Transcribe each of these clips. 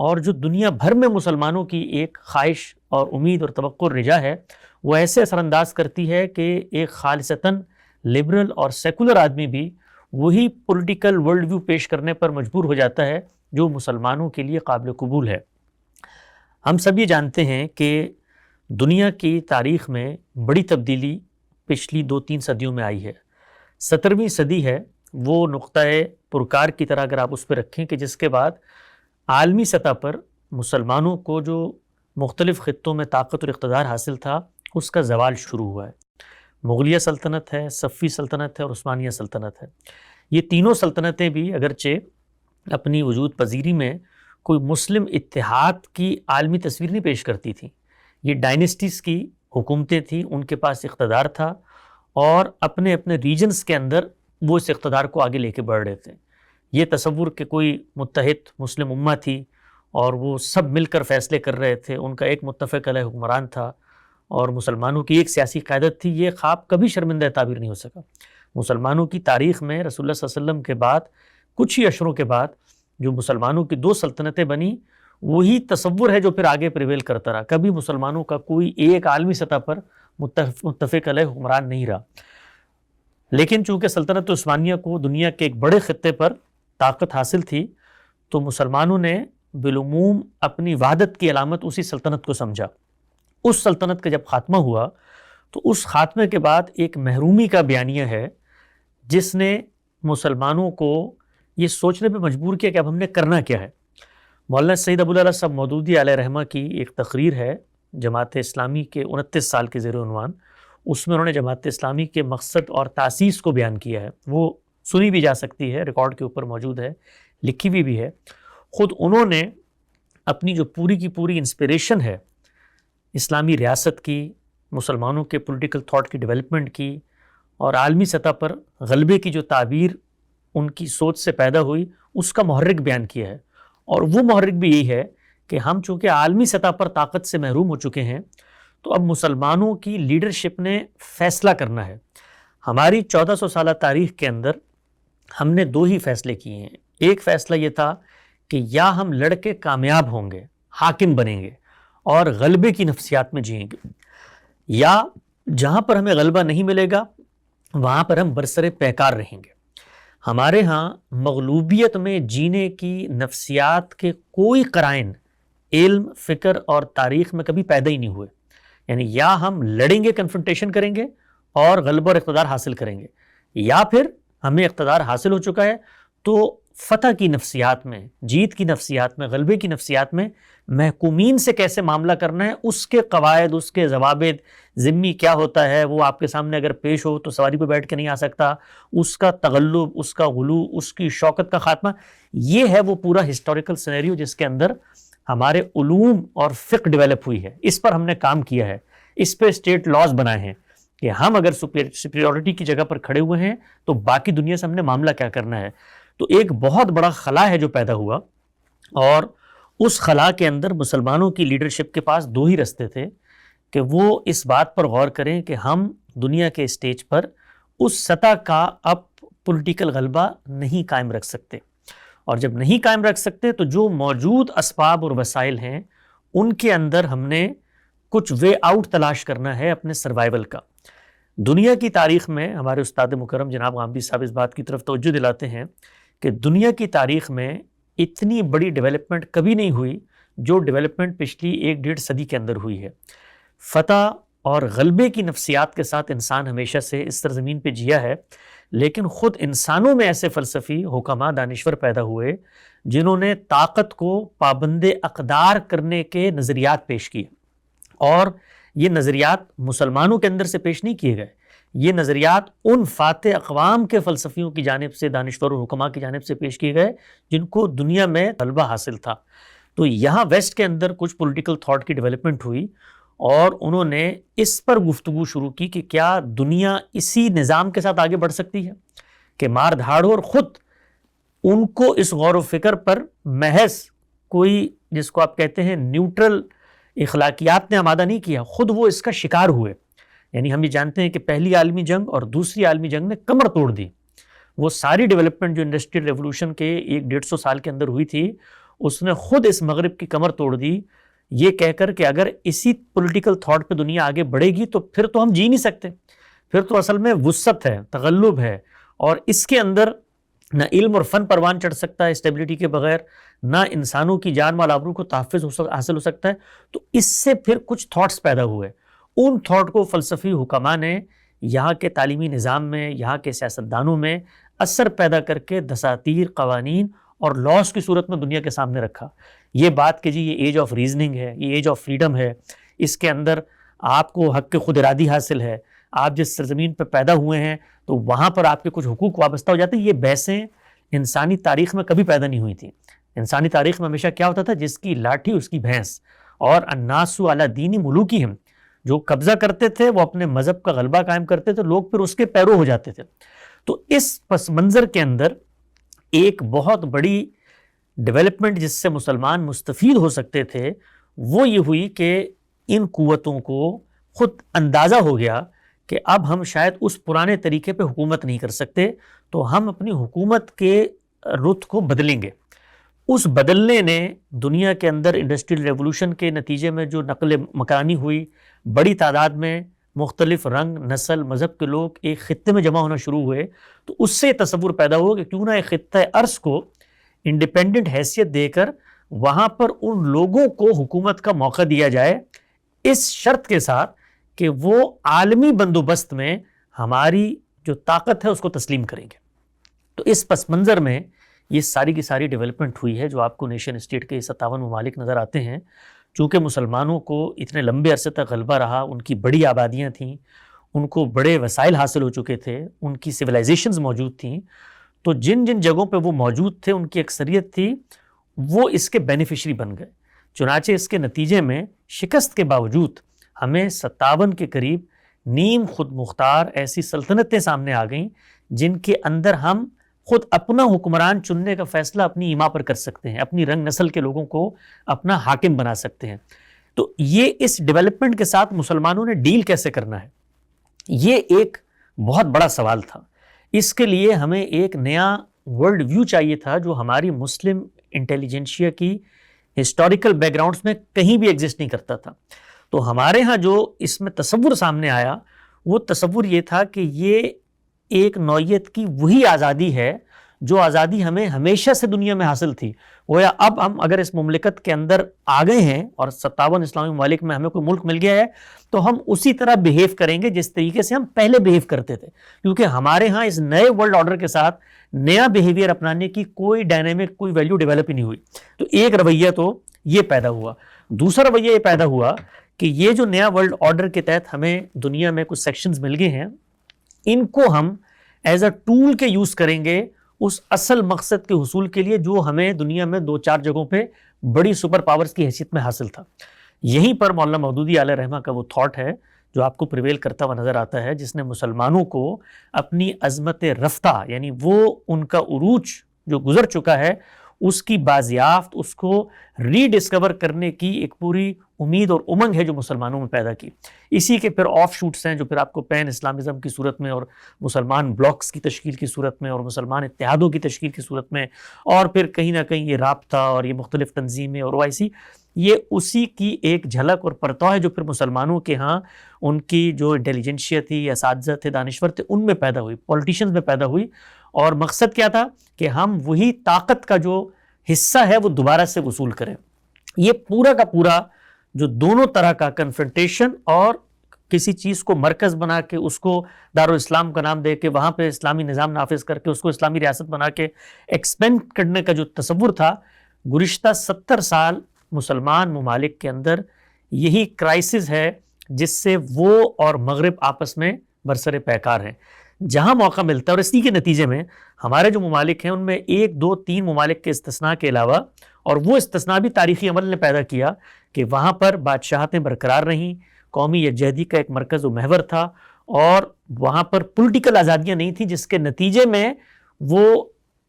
اور جو دنیا بھر میں مسلمانوں کی ایک خواہش اور امید اور توقع اور رجا ہے وہ ایسے اثر انداز کرتی ہے کہ ایک خالصتاً لبرل اور سیکولر آدمی بھی وہی پولیٹیکل ورلڈ ویو پیش کرنے پر مجبور ہو جاتا ہے جو مسلمانوں کے لیے قابل قبول ہے۔ ہم سب یہ جانتے ہیں کہ دنیا کی تاریخ میں بڑی تبدیلی پچھلی 2-3 صدیوں میں آئی ہے۔ 17ویں صدی ہے وہ نقطۂ پرکار کی طرح اگر آپ اس پہ رکھیں کہ جس کے بعد عالمی سطح پر مسلمانوں کو جو مختلف خطوں میں طاقت اور اقتدار حاصل تھا اس کا زوال شروع ہوا ہے۔ مغلیہ سلطنت ہے، صفوی سلطنت ہے اور عثمانیہ سلطنت ہے۔ یہ تینوں سلطنتیں بھی اگرچہ اپنی وجود پذیری میں کوئی مسلم اتحاد کی عالمی تصویر نہیں پیش کرتی تھیں، یہ ڈائنسٹیز کی حکومتیں تھیں، ان کے پاس اقتدار تھا اور اپنے اپنے ریجنز کے اندر وہ اس اقتدار کو آگے لے کے بڑھ رہے تھے۔ یہ تصور کہ کوئی متحد مسلم امہ تھی اور وہ سب مل کر فیصلے کر رہے تھے، ان کا ایک متفق علیہ حکمران تھا اور مسلمانوں کی ایک سیاسی قیادت تھی، یہ خواب کبھی شرمندہ تعبیر نہیں ہو سکا۔ مسلمانوں کی تاریخ میں رسول اللہ صلی اللہ علیہ وسلم کے بعد کچھ ہی اشروں کے بعد جو مسلمانوں کی 2 سلطنتیں بنی وہی تصور ہے جو پھر آگے پریویل کرتا رہا۔ کبھی مسلمانوں کا کوئی ایک عالمی سطح پر متفق علیہ حکمران نہیں رہا، لیکن چونکہ سلطنت عثمانیہ کو دنیا کے ایک بڑے خطے پر طاقت حاصل تھی تو مسلمانوں نے بالعموم اپنی وحدت کی علامت اسی سلطنت کو سمجھا۔ اس سلطنت کا جب خاتمہ ہوا تو اس خاتمے کے بعد ایک محرومی کا بیانیہ ہے جس نے مسلمانوں کو یہ سوچنے پہ مجبور کیا کہ اب ہم نے کرنا کیا ہے۔ مولانا سید ابو العلا صاحب مودودی علیہ رحمہ کی ایک تقریر ہے جماعت اسلامی کے 29 سال کے زیر عنوان، اس میں انہوں نے جماعت اسلامی کے مقصد اور تاسیس کو بیان کیا ہے۔ وہ سنی بھی جا سکتی ہے، ریکارڈ کے اوپر موجود ہے، لکھی بھی ہے۔ خود انہوں نے اپنی جو پوری کی پوری انسپریشن ہے اسلامی ریاست کی، مسلمانوں کے پولیٹیکل تھاٹ کی ڈیولپمنٹ کی اور عالمی سطح پر غلبے کی جو تعبیر ان کی سوچ سے پیدا ہوئی اس کا محرک بیان کیا ہے، اور وہ محرک بھی یہی ہے کہ ہم چونکہ عالمی سطح پر طاقت سے محروم ہو چکے ہیں تو اب مسلمانوں کی لیڈرشپ نے فیصلہ کرنا ہے۔ ہماری 1400 سالہ تاریخ کے اندر ہم نے 2 ہی فیصلے کیے ہیں۔ ایک فیصلہ یہ تھا کہ یا ہم لڑ کے کامیاب ہوں گے، حاکم بنیں گے اور غلبے کی نفسیات میں جئیں گے، یا جہاں پر ہمیں غلبہ نہیں ملے گا وہاں پر ہم برسر پیکار رہیں گے۔ ہمارے ہاں مغلوبیت میں جینے کی نفسیات کے کوئی قرائن علم، فکر اور تاریخ میں کبھی پیدا ہی نہیں ہوئے، یعنی یا ہم لڑیں گے، کنفرنٹیشن کریں گے اور غلبہ اور اقتدار حاصل کریں گے، یا پھر ہمیں اقتدار حاصل ہو چکا ہے تو فتح کی نفسیات میں، جیت کی نفسیات میں، غلبے کی نفسیات میں محکومین سے کیسے معاملہ کرنا ہے، اس کے قواعد، اس کے ضوابط، ذمی کیا ہوتا ہے، وہ آپ کے سامنے اگر پیش ہو تو سواری پہ بیٹھ کے نہیں آ سکتا، اس کا تغلب، اس کا غلو، اس کی شوکت کا خاتمہ، یہ ہے وہ پورا ہسٹوریکل سینیریو جس کے اندر ہمارے علوم اور فقہ ڈیولپ ہوئی ہے۔ اس پر ہم نے کام کیا ہے، اس پہ اسٹیٹ لاز بنائے ہیں کہ ہم اگر سپیریورٹی کی جگہ پر کھڑے ہوئے ہیں تو باقی دنیا سے ہم نے معاملہ کیا کرنا ہے۔ تو ایک بہت بڑا خلا ہے جو پیدا ہوا، اور اس خلا کے اندر مسلمانوں کی لیڈرشپ کے پاس 2 ہی رستے تھے کہ وہ اس بات پر غور کریں کہ ہم دنیا کے اسٹیج پر اس سطح کا اب پولیٹیکل غلبہ نہیں قائم رکھ سکتے، اور جب نہیں قائم رکھ سکتے تو جو موجود اسباب اور وسائل ہیں ان کے اندر ہم نے کچھ وے آؤٹ تلاش کرنا ہے اپنے سروائیول کا۔ دنیا کی تاریخ میں ہمارے استاد مکرم جناب غامدی صاحب اس بات کی طرف توجہ دلاتے ہیں کہ دنیا کی تاریخ میں اتنی بڑی ڈیولپمنٹ کبھی نہیں ہوئی جو ڈیولپمنٹ پچھلی 1-1.5 صدی کے اندر ہوئی ہے۔ فتح اور غلبے کی نفسیات کے ساتھ انسان ہمیشہ سے اس سرزمین پہ جیا ہے، لیکن خود انسانوں میں ایسے فلسفی، حکماء، دانشور پیدا ہوئے جنہوں نے طاقت کو پابند اقدار کرنے کے نظریات پیش کیے، اور یہ نظریات مسلمانوں کے اندر سے پیش نہیں کیے گئے، یہ نظریات ان فاتح اقوام کے فلسفیوں کی جانب سے، دانشور اور حکماء کی جانب سے پیش کیے گئے جن کو دنیا میں غلبہ حاصل تھا۔ تو یہاں ویسٹ کے اندر کچھ پولیٹیکل تھاٹ کی ڈیولپمنٹ ہوئی اور انہوں نے اس پر گفتگو شروع کی کہ کیا دنیا اسی نظام کے ساتھ آگے بڑھ سکتی ہے کہ مار دھاڑ ہو، اور خود ان کو اس غور و فکر پر محض کوئی جس کو آپ کہتے ہیں نیوٹرل اخلاقیات نے آمادہ نہیں کیا، خود وہ اس کا شکار ہوئے۔ یعنی ہم یہ جانتے ہیں کہ پہلی عالمی جنگ اور دوسری عالمی جنگ نے کمر توڑ دی۔ وہ ساری ڈیولپمنٹ جو انڈسٹریل ریولوشن کے 100-150 سال کے اندر ہوئی تھی اس نے خود اس مغرب کی کمر توڑ دی یہ کہہ کر کہ اگر اسی پولیٹیکل تھاٹ پہ دنیا آگے بڑھے گی تو پھر تو ہم جی نہیں سکتے، پھر تو اصل میں وسعت ہے، تغلب ہے، اور اس کے اندر نہ علم اور فن پروان چڑھ سکتا ہے اسٹیبلٹی کے بغیر، نہ انسانوں کی جان مال آبرو کو تحفظ حاصل ہو سکتا ہے۔ تو اس سے پھر کچھ تھاٹس پیدا ہوئے، ان تھاٹ کو فلسفی حکماء نے یہاں کے تعلیمی نظام میں، یہاں کے سیاستدانوں میں اثر پیدا کر کے دساتیر، قوانین اور لاس کی صورت میں دنیا کے سامنے رکھا۔ یہ بات کہ جی یہ ایج آف ریزننگ ہے، یہ ایج آف فریڈم ہے، اس کے اندر آپ کو حق خود ارادی حاصل ہے، آپ جس سرزمین پہ پیدا ہوئے ہیں تو وہاں پر آپ کے کچھ حقوق وابستہ ہو جاتے ہیں، یہ بحثیں انسانی تاریخ میں کبھی پیدا نہیں ہوئی تھیں۔ انسانی تاریخ میں ہمیشہ کیا ہوتا تھا، جس کی لاٹھی اس کی بھینس، اور الناس علی دین ملوکہم، جو قبضہ کرتے تھے وہ اپنے مذہب کا غلبہ قائم کرتے تھے، لوگ پھر اس کے پیرو ہو جاتے تھے۔ تو اس پس منظر کے اندر ایک بہت بڑی ڈیولپمنٹ جس سے مسلمان مستفید ہو سکتے تھے وہ یہ ہوئی کہ ان قوتوں کو خود اندازہ ہو گیا کہ اب ہم شاید اس پرانے طریقے پہ حکومت نہیں کر سکتے، تو ہم اپنی حکومت کے رخ کو بدلیں گے۔ اس بدلنے نے دنیا کے اندر انڈسٹریل ریولوشن کے نتیجے میں جو نقل مکانی ہوئی، بڑی تعداد میں مختلف رنگ، نسل، مذہب کے لوگ ایک خطے میں جمع ہونا شروع ہوئے، تو اس سے تصور پیدا ہوا کہ کیوں نہ ایک خطہ ارض کو انڈیپینڈنٹ حیثیت دے کر وہاں پر ان لوگوں کو حکومت کا موقع دیا جائے، اس شرط کے ساتھ کہ وہ عالمی بندوبست میں ہماری جو طاقت ہے اس کو تسلیم کریں گے۔ تو اس پس منظر میں یہ ساری کی ساری ڈیولپمنٹ ہوئی ہے جو آپ کو نیشن اسٹیٹ کے 57 ممالک نظر آتے ہیں۔ چونکہ مسلمانوں کو اتنے لمبے عرصے تک غلبہ رہا، ان کی بڑی آبادیاں تھیں، ان کو بڑے وسائل حاصل ہو چکے تھے، ان کی سویلائزیشنز موجود تھیں، تو جن جن جگہوں پہ وہ موجود تھے ان کی اکثریت تھی وہ اس کے بینیفیشری بن گئے۔ چنانچہ اس کے نتیجے میں شکست کے باوجود ہمیں 57 کے قریب نیم خود مختار ایسی سلطنتیں سامنے آ گئیں جن کے اندر ہم خود اپنا حکمران چننے کا فیصلہ اپنی ایما پر کر سکتے ہیں، اپنی رنگ نسل کے لوگوں کو اپنا حاکم بنا سکتے ہیں۔ تو یہ اس ڈیولپمنٹ کے ساتھ مسلمانوں نے ڈیل کیسے کرنا ہے، یہ ایک بہت بڑا سوال تھا۔ اس کے لیے ہمیں ایک نیا ورلڈ ویو چاہیے تھا جو ہماری مسلم انٹیلیجنشیا کی ہسٹوریکل بیک گراؤنڈز میں کہیں بھی ایگزسٹ نہیں کرتا تھا۔ تو ہمارے ہاں جو اس میں تصور سامنے آیا وہ تصور یہ تھا کہ یہ ایک نوعیت کی وہی آزادی ہے جو آزادی ہمیں ہمیشہ سے دنیا میں حاصل تھی۔ گویا اب ہم اگر اس مملکت کے اندر آ گئے ہیں اور 57 اسلامی ممالک میں ہمیں کوئی ملک مل گیا ہے تو ہم اسی طرح بیہیو کریں گے جس طریقے سے ہم پہلے بیہیو کرتے تھے، کیونکہ ہمارے ہاں اس نئے ورلڈ آرڈر کے ساتھ نیا بیہیویئر اپنانے کی کوئی ڈائنامک، کوئی ویلیو ڈیولپ ہی نہیں ہوئی۔ تو ایک رویہ تو یہ پیدا ہوا۔ دوسرا رویہ یہ پیدا ہوا کہ یہ جو نیا ورلڈ آرڈر کے تحت ہمیں دنیا میں کچھ سیکشنز مل گئے ہیں، ان کو ہم ایز اے ٹول کے یوز کریں گے اس اصل مقصد کے حصول کے لیے جو ہمیں دنیا میں 2-4 جگہوں پہ بڑی سپر پاورز کی حیثیت میں حاصل تھا۔ یہیں پر مولانا مودودی علیہ رحمہ کا وہ تھاٹ ہے جو آپ کو پریویل کرتا ہوا نظر آتا ہے، جس نے مسلمانوں کو اپنی عظمت رفتہ، یعنی وہ ان کا عروج جو گزر چکا ہے اس کی بازیافت، اس کو ری ڈسکور کرنے کی ایک پوری امید اور امنگ ہے جو مسلمانوں میں پیدا کی۔ اسی کے پھر آف شوٹس ہیں جو پھر آپ کو پین اسلامزم کی صورت میں اور مسلمان بلاکس کی تشکیل کی صورت میں اور مسلمان اتحادوں کی تشکیل کی صورت میں، اور پھر کہیں نہ کہیں یہ رابطہ اور یہ مختلف تنظیمیں اور OIC، یہ اسی کی ایک جھلک اور پرتو ہے جو پھر مسلمانوں کے ہاں ان کی جو انٹیلیجنشیا تھی، اساتذہ تھے، دانشور تھے، ان میں پیدا ہوئی، پولیٹیشنز میں پیدا ہوئی۔ اور مقصد کیا تھا کہ ہم وہی طاقت کا جو حصہ ہے وہ دوبارہ سے وصول کریں۔ یہ پورا کا پورا جو دونوں طرح کا کنفرنٹیشن اور کسی چیز کو مرکز بنا کے اس کو دارالاسلام کا نام دے کے وہاں پہ اسلامی نظام نافذ کر کے اس کو اسلامی ریاست بنا کے ایکسپینڈ کرنے کا جو تصور تھا، گزشتہ 70 سال مسلمان ممالک کے اندر یہی کرائسس ہے جس سے وہ اور مغرب آپس میں برسر پیکار ہیں۔ جہاں موقع ملتا ہے، اور اسی کے نتیجے میں ہمارے جو ممالک ہیں ان میں 1 2 3 ممالک کے استثناء کے علاوہ، اور وہ استثناء بھی تاریخی عمل نے پیدا کیا کہ وہاں پر بادشاہتیں برقرار رہیں، قومی یکجہتی کا ایک مرکز و محور تھا، اور وہاں پر پولیٹیکل آزادیاں نہیں تھیں، جس کے نتیجے میں وہ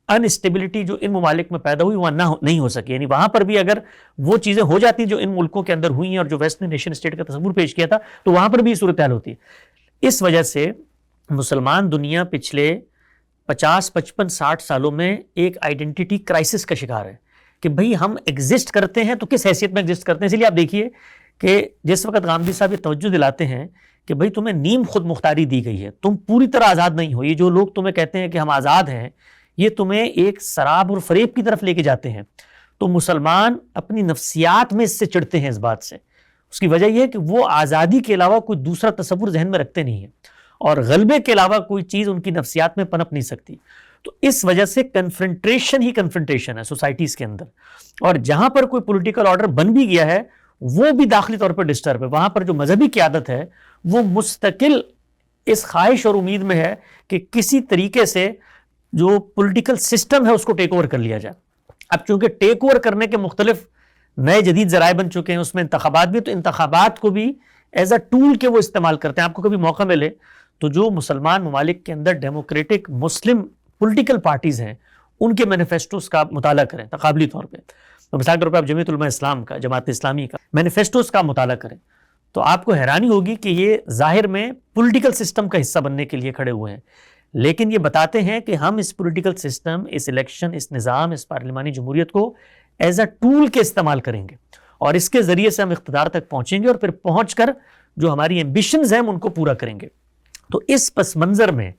انسٹیبلٹی جو ان ممالک میں پیدا ہوئی وہاں نہیں ہو سکی۔ یعنی وہاں پر بھی اگر وہ چیزیں ہو جاتی جو ان ملکوں کے اندر ہوئی ہیں اور جو ویسٹ نے نیشن اسٹیٹ کا تصور پیش کیا تھا، تو وہاں پر بھی یہ صورتحال ہوتی ہے۔ اس وجہ سے مسلمان دنیا پچھلے 50 55 60 سالوں میں ایک آئیڈینٹی کرائسس کا شکار ہے کہ بھئی ہم ایگزسٹ کرتے ہیں تو کس حیثیت میں ایگزسٹ کرتے ہیں. اس لیے آپ دیکھیے کہ جس وقت غامدی صاحب یہ توجہ دلاتے ہیں کہ بھئی تمہیں نیم خود مختاری دی گئی ہے, تم پوری طرح آزاد نہیں ہو, یہ جو لوگ تمہیں کہتے ہیں کہ ہم آزاد ہیں یہ تمہیں ایک سراب اور فریب کی طرف لے کے جاتے ہیں. تو مسلمان اپنی نفسیات میں اس سے چڑھتے ہیں اس بات سے. اس کی وجہ یہ ہے کہ وہ آزادی کے علاوہ کوئی دوسرا تصور ذہن میں رکھتے نہیں ہیں, اور غلبے کے علاوہ کوئی چیز ان کی نفسیات میں پنپ نہیں سکتی. تو اس وجہ سے کنفرنٹریشن ہی کنفرنٹریشن ہے سوسائٹیز کے اندر, اور جہاں پر کوئی پولیٹیکل آرڈر بن بھی گیا ہے وہ بھی داخلی طور پر ڈسٹرب ہے. وہاں پر جو مذہبی قیادت ہے وہ مستقل اس خواہش اور امید میں ہے کہ کسی طریقے سے جو پولیٹیکل سسٹم ہے اس کو ٹیک اوور کر لیا جائے. اب چونکہ ٹیک اوور کرنے کے مختلف نئے جدید ذرائع بن چکے ہیں, اس میں انتخابات بھی, تو انتخابات کو بھی ایز اے ٹول کے وہ استعمال کرتے ہیں. آپ کو کبھی موقع ملے تو جو مسلمان ممالک کے اندر ڈیموکریٹک مسلم پولیٹیکل پارٹیز ہیں ان کے مینیفیسٹوز کا مطالعہ کریں تقابلی طور پہ. مثال کے طور پہ آپ جمعیت علماء اسلام کا, جماعت اسلامی کا مینیفیسٹوز کا مطالعہ کریں تو آپ کو حیرانی ہوگی کہ یہ ظاہر میں پولیٹیکل سسٹم کا حصہ بننے کے لیے کھڑے ہوئے ہیں, لیکن یہ بتاتے ہیں کہ ہم اس پولیٹیکل سسٹم, اس الیکشن, اس نظام, اس پارلیمانی جمہوریت کو ایز اے ٹول کے استعمال کریں گے, اور اس کے ذریعے سے ہم اقتدار تک پہنچیں گے, اور پھر پہنچ کر جو ہماری ایمبیشنز ہیں ہم ان کو پورا کریں گے. تو اس پس منظر میں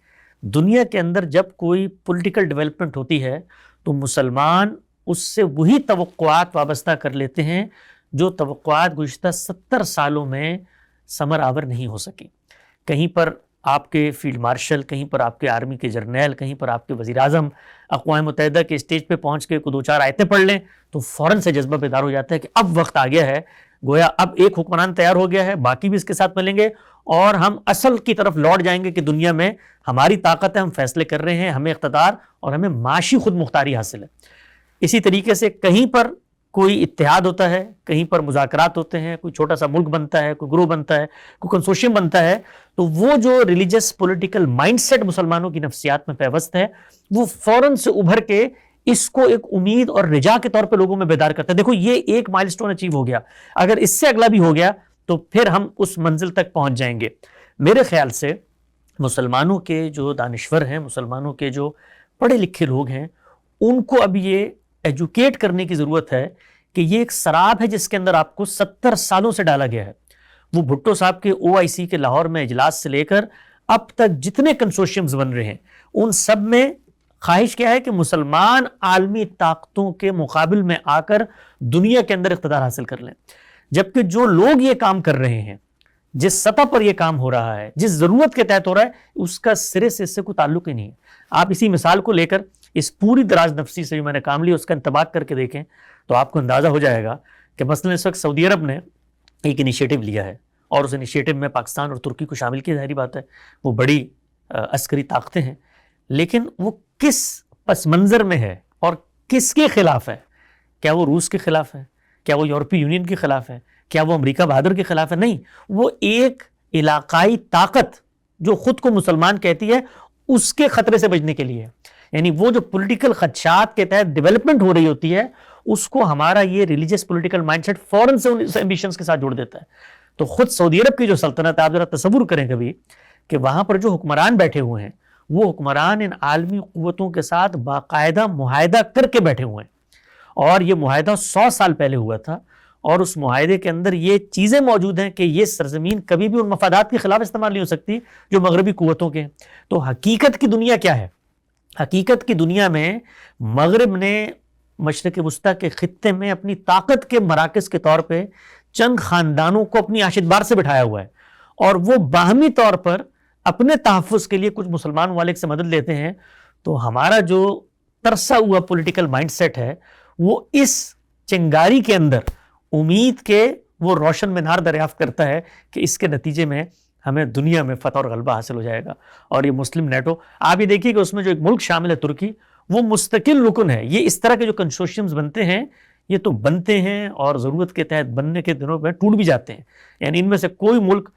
دنیا کے اندر جب کوئی پولیٹیکل ڈیولپمنٹ ہوتی ہے تو مسلمان اس سے وہی توقعات وابستہ کر لیتے ہیں جو توقعات گزشتہ 70 سالوں میں ثمر آور نہیں ہو سکی. کہیں پر آپ کے فیلڈ مارشل, کہیں پر آپ کے آرمی کے جرنیل, کہیں پر آپ کے وزیر اعظم اقوام متحدہ کے اسٹیج پہ پہنچ کے دو چار آیتیں پڑھ لیں تو فوراً سے جذبہ بیدار ہو جاتا ہے کہ اب وقت آ گیا ہے, گویا اب ایک حکمران تیار ہو گیا ہے, باقی بھی اس کے ساتھ ملیں گے اور ہم اصل کی طرف لوٹ جائیں گے کہ دنیا میں ہماری طاقت ہے, ہم فیصلے کر رہے ہیں, ہمیں اقتدار اور ہمیں معاشی خود مختاری حاصل ہے. اسی طریقے سے کہیں پر کوئی اتحاد ہوتا ہے, کہیں پر مذاکرات ہوتے ہیں, کوئی چھوٹا سا ملک بنتا ہے, کوئی گروہ بنتا ہے, کوئی کنسورشیم بنتا ہے, تو وہ جو ریلیجس پولیٹیکل مائنڈ سیٹ مسلمانوں کی نفسیات میں پیوست ہے وہ فوراً سے ابھر کے اس کو ایک امید اور رجا کے طور پہ لوگوں میں بیدار کرتا ہے. دیکھو یہ ایک مائلسٹون اچیو ہو گیا, اگر اس سے اگلا بھی ہو گیا تو پھر ہم اس منزل تک پہنچ جائیں گے. میرے خیال سے مسلمانوں کے جو دانشور ہیں, مسلمانوں کے جو پڑھے لکھے لوگ ہیں, ان کو اب یہ ایجوکیٹ کرنے کی ضرورت ہے کہ یہ ایک سراب ہے جس کے اندر آپ کو 70 سالوں سے ڈالا گیا ہے. وہ بھٹو صاحب کے OIC کے لاہور میں اجلاس سے لے کر اب تک جتنے کنسورشیمز بن رہے ہیں ان سب میں خواہش کیا ہے کہ مسلمان عالمی طاقتوں کے مقابل میں آ کر دنیا کے اندر اقتدار حاصل کر لیں. جبکہ جو لوگ یہ کام کر رہے ہیں, جس سطح پر یہ کام ہو رہا ہے, جس ضرورت کے تحت ہو رہا ہے, اس کا سرے سے اس سے کوئی تعلق ہی نہیں ہے. آپ اسی مثال کو لے کر اس پوری دراز نفسی سے جو میں نے کام لیا اس کا انطباق کر کے دیکھیں تو آپ کو اندازہ ہو جائے گا کہ مثلا اس وقت سعودی عرب نے ایک انیشیٹو لیا ہے, اور اس انیشیٹو میں پاکستان اور ترکی کو شامل کیا. ظاہری بات ہے وہ بڑی عسکری طاقتیں ہیں, لیکن وہ کس پس منظر میں ہے اور کس کے خلاف ہے؟ کیا وہ روس کے خلاف ہے؟ کیا وہ یورپی یونین کے خلاف ہے؟ کیا وہ امریکہ بہادر کے خلاف ہے؟ نہیں, وہ ایک علاقائی طاقت جو خود کو مسلمان کہتی ہے اس کے خطرے سے بچنے کے لیے. یعنی وہ جو پولیٹیکل خدشات کے تحت ڈیولپمنٹ ہو رہی ہوتی ہے اس کو ہمارا یہ ریلیجس پولیٹیکل مائنڈ سیٹ فوراً سے ان ایمبیشنز کے ساتھ جوڑ دیتا ہے. تو خود سعودی عرب کی جو سلطنت ہے, آپ ذرا تصور کریں کبھی کہ وہاں پر جو حکمران بیٹھے ہوئے ہیں وہ حکمران ان عالمی قوتوں کے ساتھ باقاعدہ معاہدہ کر کے بیٹھے ہوئے ہیں, اور یہ معاہدہ 100 سال پہلے ہوا تھا, اور اس معاہدے کے اندر یہ چیزیں موجود ہیں کہ یہ سرزمین کبھی بھی ان مفادات کے خلاف استعمال نہیں ہو سکتی جو مغربی قوتوں کے ہیں. تو حقیقت کی دنیا کیا ہے؟ حقیقت کی دنیا میں مغرب نے مشرق وسطیٰ کے خطے میں اپنی طاقت کے مراکز کے طور پہ چند خاندانوں کو اپنی آشت بار سے بٹھایا ہوا ہے, اور وہ باہمی طور پر اپنے تحفظ کے لیے کچھ مسلمان ممالک سے مدد لیتے ہیں. تو ہمارا جو ترسا ہوا پولیٹیکل مائنڈ سیٹ ہے وہ اس چنگاری کے اندر امید کے وہ روشن مینار دریافت کرتا ہے کہ اس کے نتیجے میں ہمیں دنیا میں فتح اور غلبہ حاصل ہو جائے گا. اور یہ مسلم نیٹو, آپ یہ دیکھیے کہ اس میں جو ایک ملک شامل ہے ترکی, وہ مستقل رکن ہے. یہ اس طرح کے جو کنسورشیمز بنتے ہیں یہ تو بنتے ہیں اور ضرورت کے تحت بننے کے دنوں میں ٹوٹ بھی جاتے ہیں. یعنی ان میں سے کوئی ملک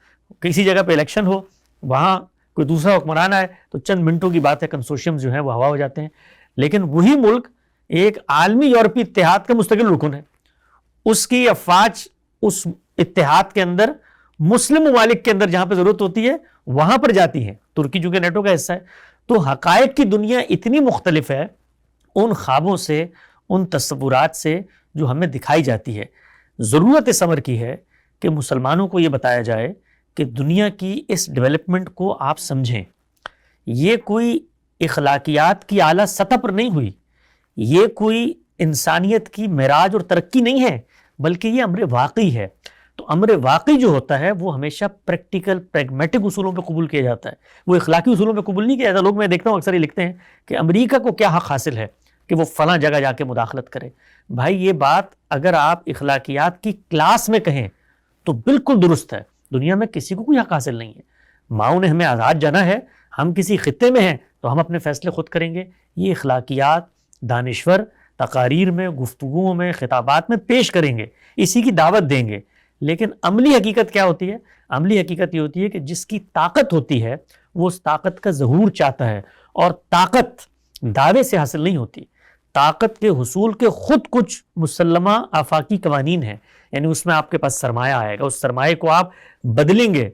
کسی جگہ پہ الیکشن ہو, وہاں کوئی دوسرا حکمران آئے تو چند منٹوں کی بات ہے کنسورشیمز جو ہیں وہ ہوا ہو جاتے ہیں. لیکن وہی ملک ایک عالمی یورپی اتحاد کا مستقل رکن ہے, اس کی افواج اس اتحاد کے اندر مسلم ممالک کے اندر جہاں پہ ضرورت ہوتی ہے وہاں پر جاتی ہیں. ترکی چونکہ نیٹو کا حصہ ہے. تو حقائق کی دنیا اتنی مختلف ہے ان خوابوں سے, ان تصورات سے جو ہمیں دکھائی جاتی ہے. ضرورت اس امر کی ہے کہ مسلمانوں کو یہ بتایا جائے کہ دنیا کی اس ڈیولپمنٹ کو آپ سمجھیں. یہ کوئی اخلاقیات کی اعلیٰ سطح پر نہیں ہوئی، یہ کوئی انسانیت کی معراج اور ترقی نہیں ہے، بلکہ یہ امر واقعی ہے. تو امر واقعی جو ہوتا ہے وہ ہمیشہ پریکٹیکل پریگمیٹک اصولوں پہ قبول کیا جاتا ہے، وہ اخلاقی اصولوں پہ قبول نہیں کیا جاتا. لوگ میں دیکھتا ہوں اکثر یہ لکھتے ہیں کہ امریکہ کو کیا حق حاصل ہے کہ وہ فلاں جگہ جا کے مداخلت کرے. بھائی یہ بات اگر آپ اخلاقیات کی کلاس میں کہیں تو بالکل درست ہے. دنیا میں کسی کو کوئی حق حاصل نہیں ہے. ماؤں نے ہمیں آزاد جانا ہے، ہم کسی خطے میں ہیں تو ہم اپنے فیصلے خود کریں گے. یہ اخلاقیات دانشور تقاریر میں، گفتگوؤں میں، خطابات میں پیش کریں گے، اسی کی دعوت دیں گے. لیکن عملی حقیقت کیا ہوتی ہے؟ عملی حقیقت یہ ہوتی ہے کہ جس کی طاقت ہوتی ہے وہ اس طاقت کا ظہور چاہتا ہے، اور طاقت دعوے سے حاصل نہیں ہوتی. طاقت کے حصول کے خود کچھ مسلمہ آفاقی قوانین ہیں. یعنی اس میں آپ کے پاس سرمایہ آئے گا، اس سرمایہ کو آپ بدلیں گے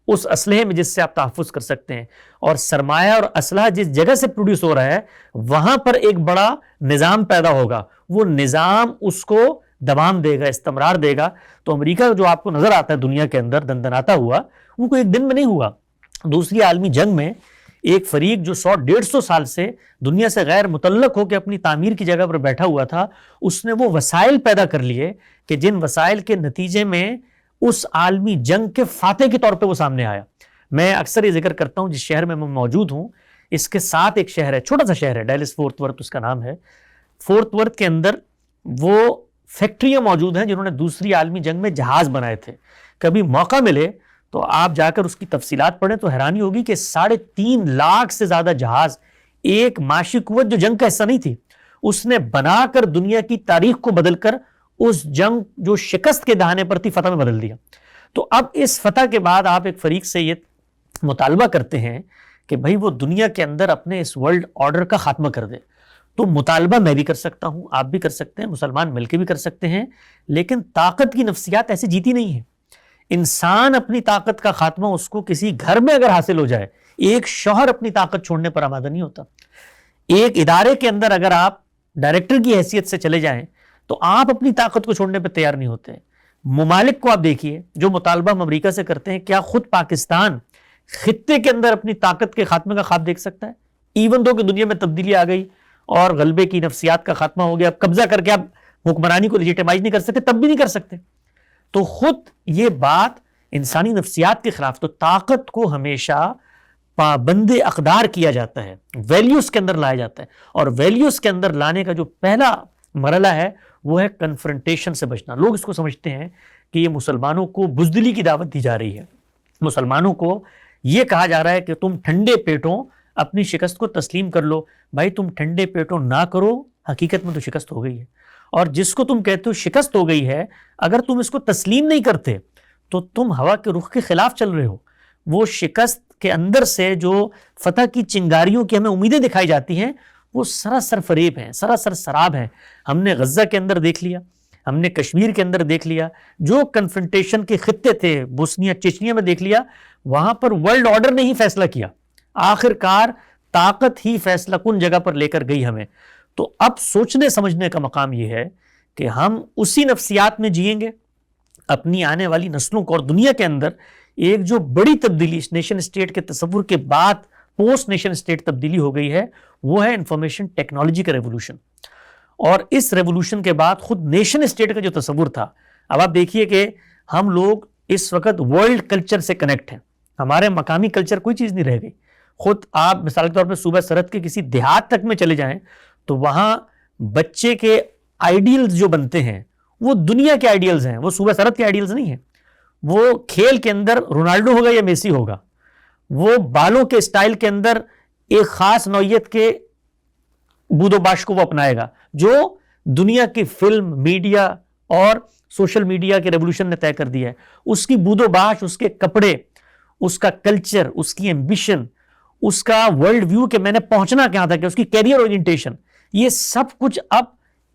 اس اسلحے میں جس سے آپ تحفظ کر سکتے ہیں، اور سرمایہ اور اسلحہ جس جگہ سے پروڈیوس ہو رہا ہے وہاں پر ایک بڑا نظام پیدا ہوگا، وہ نظام اس کو دوام دے گا، استمرار دے گا. تو امریکہ جو آپ کو نظر آتا ہے دنیا کے اندر دندناتا ہوا، وہ کوئی ایک دن میں نہیں ہوا. دوسری عالمی جنگ میں ایک فریق جو 100-150 سال سے دنیا سے غیر متعلق ہو کے اپنی تعمیر کی جگہ پر بیٹھا ہوا تھا، اس نے وہ وسائل پیدا کر لیے کہ جن وسائل کے نتیجے میں اس عالمی جنگ کے فاتح کے طور پہ وہ سامنے آیا. میں اکثر یہ ذکر کرتا ہوں جس شہر میں موجود ہوں، اس کے ساتھ ایک شہر ہے، چھوٹا سا شہر ہے، ڈیلس فورٹ ورتھ اس کا نام ہے. فورٹ ورتھ کے اندر وہ فیکٹریاں موجود ہیں جنہوں نے دوسری عالمی جنگ میں جہاز بنائے تھے. کبھی موقع ملے تو آپ جا کر اس کی تفصیلات پڑھیں تو حیرانی ہوگی کہ 3.5 لاکھ سے زیادہ جہاز ایک معاشی قوت جو جنگ کا حصہ نہیں تھی اس نے بنا کر دنیا کی تاریخ کو بدل کر اس جنگ جو شکست کے دہانے پر تھی فتح میں بدل دیا. تو اب اس فتح کے بعد آپ ایک فریق سے یہ مطالبہ کرتے ہیں کہ بھائی وہ دنیا کے اندر اپنے اس ورلڈ آرڈر کا خاتمہ کر دے. تو مطالبہ میں بھی کر سکتا ہوں، آپ بھی کر سکتے ہیں، مسلمان مل کے بھی کر سکتے ہیں، لیکن طاقت کی نفسیات ایسے جیتی نہیں ہے. انسان اپنی طاقت کا خاتمہ اس کو کسی گھر میں اگر حاصل ہو جائے، ایک شوہر اپنی طاقت چھوڑنے پر آمادہ نہیں ہوتا. ایک ادارے کے اندر اگر آپ ڈائریکٹر کی حیثیت سے چلے جائیں تو آپ اپنی طاقت کو چھوڑنے پہ تیار نہیں ہوتے. ممالک کو آپ دیکھیے جو مطالبہ ہم امریکہ سے کرتے ہیں، کیا خود پاکستان خطے کے اندر اپنی طاقت کے خاتمے کا خواب دیکھ سکتا ہے؟ ایون دو کہ دنیا میں تبدیلی آ گئی اور غلبے کی نفسیات کا خاتمہ ہو گیا، اب قبضہ کر کے آپ حکمرانی کو لیجیٹیمائز نہیں کر سکتے، تب بھی نہیں کر سکتے. تو خود یہ بات انسانی نفسیات کے خلاف. تو طاقت کو ہمیشہ پابند اقدار کیا جاتا ہے، ویلیوز کے اندر لایا جاتا ہے، اور ویلیوز کے اندر لانے کا جو پہلا مرحلہ ہے وہ ہے کنفرنٹیشن سے بچنا. لوگ اس کو سمجھتے ہیں کہ یہ مسلمانوں کو بزدلی کی دعوت دی جا رہی ہے، مسلمانوں کو یہ کہا جا رہا ہے کہ تم ٹھنڈے پیٹوں اپنی شکست کو تسلیم کر لو. بھائی تم ٹھنڈے پیٹوں نہ کرو، حقیقت میں تو شکست ہو گئی ہے. اور جس کو تم کہتے ہو شکست ہو گئی ہے، اگر تم اس کو تسلیم نہیں کرتے تو تم ہوا کے رخ کے خلاف چل رہے ہو. وہ شکست کے اندر سے جو فتح کی چنگاریوں کی ہمیں امیدیں دکھائی جاتی ہیں وہ سراسر فریب ہیں، سراسر سراب ہیں. ہم نے غزہ کے اندر دیکھ لیا، ہم نے کشمیر کے اندر دیکھ لیا، جو کنفرنٹیشن کے خطے تھے بوسنیا چچنیا میں دیکھ لیا، وہاں پر ورلڈ آرڈر نے ہی فیصلہ کیا. آخر کار طاقت ہی فیصلہ کن جگہ پر لے کر گئی ہمیں. تو اب سوچنے سمجھنے کا مقام یہ ہے کہ ہم اسی نفسیات میں جئیں گے اپنی آنے والی نسلوں کو. اور دنیا کے اندر ایک جو بڑی تبدیلی نیشن اسٹیٹ کے تصور کے بعد پوسٹ نیشن اسٹیٹ تبدیلی ہو گئی ہے، وہ ہے انفارمیشن ٹیکنالوجی کا ریولوشن. اور اس ریولوشن کے بعد خود نیشن اسٹیٹ کا جو تصور تھا، اب آپ دیکھیے کہ ہم لوگ اس وقت ورلڈ کلچر سے کنیکٹ ہیں، ہمارے مقامی کلچر کوئی چیز نہیں رہ گئی. خود آپ مثال کے طور پہ صوبہ سرحد کے کسی دیہات تک میں چلے جائیں تو وہاں بچے کے آئیڈیلز جو بنتے ہیں وہ دنیا کے آئیڈیلز ہیں، وہ صوبہ سرحد کے آئیڈیلز نہیں ہیں. وہ کھیل کے اندر رونالڈو ہوگا یا میسی ہوگا، وہ بالوں کے اسٹائل کے اندر ایک خاص نوعیت کے بود و باش کو وہ اپنائے گا جو دنیا کی فلم، میڈیا اور سوشل میڈیا کے ریولوشن نے طے کر دیا ہے. اس کی بود و باش، اس کے کپڑے، اس کا کلچر، اس کی ایمبیشن، اس کا ورلڈ ویو کہ میں نے پہنچنا کہاں تھا، کہ اس کی کیریئر اورینٹیشن، یہ سب کچھ اب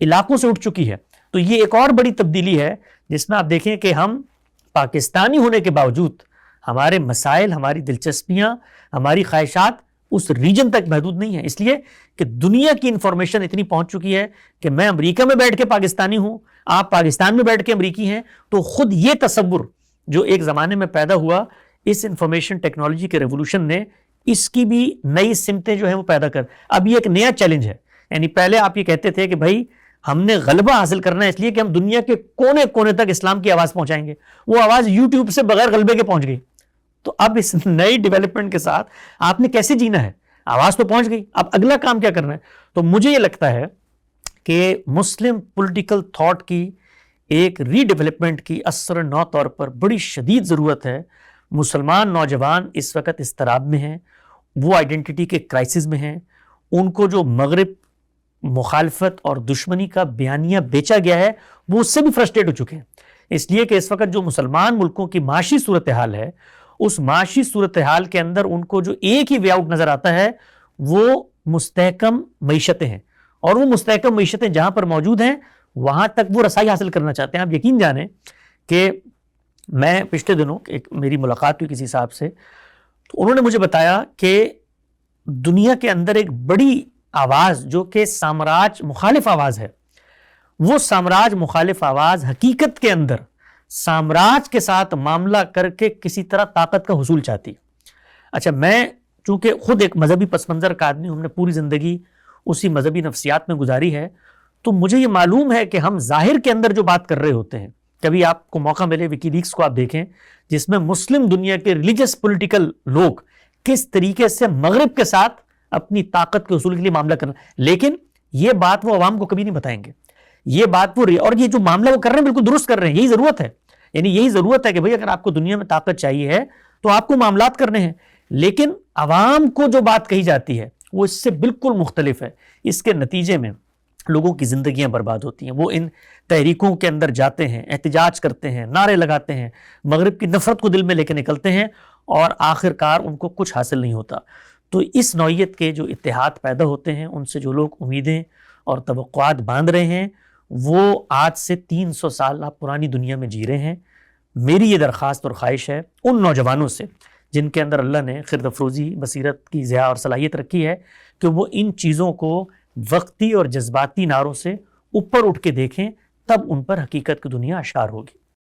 علاقوں سے اٹھ چکی ہے. تو یہ ایک اور بڑی تبدیلی ہے جس میں آپ دیکھیں کہ ہم پاکستانی ہونے کے باوجود ہمارے مسائل، ہماری دلچسپیاں، ہماری خواہشات اس ریجن تک محدود نہیں ہے، اس لیے کہ دنیا کی انفارمیشن اتنی پہنچ چکی ہے کہ میں امریکہ میں بیٹھ کے پاکستانی ہوں، آپ پاکستان میں بیٹھ کے امریکی ہیں، تو خود یہ تصور جو ایک زمانے میں پیدا ہوا اس انفارمیشن ٹیکنالوجی کے ریولوشن نے، اس کی بھی نئی سمتیں جو ہیں وہ پیدا کر، اب یہ ایک نیا چیلنج ہے. یعنی پہلے آپ یہ کہتے تھے کہ بھائی ہم نے غلبہ حاصل کرنا ہے اس لیے کہ ہم دنیا کے کونے کونے تک اسلام کی آواز پہنچائیں گے، وہ آواز یوٹیوب سے بغیر غلبے کے پہنچ گئی. تو اب اس نئی ڈیولپمنٹ کے ساتھ آپ نے کیسے جینا ہے؟ آواز تو پہنچ گئی، اب اگلا کام کیا کرنا ہے؟ تو مجھے یہ لگتا ہے کہ مسلم پولیٹیکل تھاٹ کی ایک ری ڈیولپمنٹ کی اثر نو طور پر بڑی شدید ضرورت ہے. مسلمان نوجوان اس وقت اضطراب میں ہیں، وہ آئیڈینٹی کے کرائسس میں ہیں، ان کو جو مغرب مخالفت اور دشمنی کا بیانیہ بیچا گیا ہے وہ اس سے بھی فرسٹریٹ ہو چکے ہیں. اس لیے کہ اس وقت جو مسلمان ملکوں کی معاشی صورتحال ہے، اس معاشی صورتحال کے اندر ان کو جو ایک ہی وے آؤٹ نظر آتا ہے وہ مستحکم معیشتیں ہیں، اور وہ مستحکم معیشتیں جہاں پر موجود ہیں وہاں تک وہ رسائی حاصل کرنا چاہتے ہیں. آپ یقین جانیں کہ میں پچھلے دنوں میری ملاقات ہوئی کسی صاحب سے، تو انہوں نے مجھے بتایا کہ دنیا کے اندر ایک بڑی آواز جو کہ سامراج مخالف آواز ہے، وہ سامراج مخالف آواز حقیقت کے اندر سامراج کے ساتھ معاملہ کر کے کسی طرح طاقت کا حصول چاہتی ہے. اچھا، میں چونکہ خود ایک مذہبی پس منظر کا آدمی ہوں، ہم نے پوری زندگی اسی مذہبی نفسیات میں گزاری ہے، تو مجھے یہ معلوم ہے کہ ہم ظاہر کے اندر جو بات کر رہے ہوتے ہیں، کبھی آپ کو موقع ملے وکی لیکس کو آپ دیکھیں جس میں مسلم دنیا کے ریلیجس پولیٹیکل لوگ کس طریقے سے مغرب کے ساتھ اپنی طاقت کے حصول کے لیے معاملہ کرنا، لیکن یہ بات وہ عوام کو کبھی نہیں بتائیں گے. یہ بات وہ اور یہ جو معاملہ وہ کر رہے ہیں بالکل درست کر رہے ہیں، یہی ضرورت ہے. یعنی یہی ضرورت ہے کہ بھئی اگر آپ کو دنیا میں طاقت چاہیے ہے تو آپ کو معاملات کرنے ہیں، لیکن عوام کو جو بات کہی جاتی ہے وہ اس سے بالکل مختلف ہے. اس کے نتیجے میں لوگوں کی زندگیاں برباد ہوتی ہیں. وہ ان تحریکوں کے اندر جاتے ہیں، احتجاج کرتے ہیں، نعرے لگاتے ہیں، مغرب کی نفرت کو دل میں لے کے نکلتے ہیں، اور آخر کار ان کو کچھ حاصل نہیں ہوتا. تو اس نوعیت کے جو اتحاد پیدا ہوتے ہیں، ان سے جو لوگ امیدیں اور توقعات باندھ رہے ہیں، وہ آج سے 300 سال آپ پرانی دنیا میں جی رہے ہیں. میری یہ درخواست اور خواہش ہے ان نوجوانوں سے جن کے اندر اللہ نے خرد افروزی، بصیرت کی ضیاء اور صلاحیت رکھی ہے، کہ وہ ان چیزوں کو وقتی اور جذباتی نعروں سے اوپر اٹھ کے دیکھیں، تب ان پر حقیقت کی دنیا اشکار ہوگی.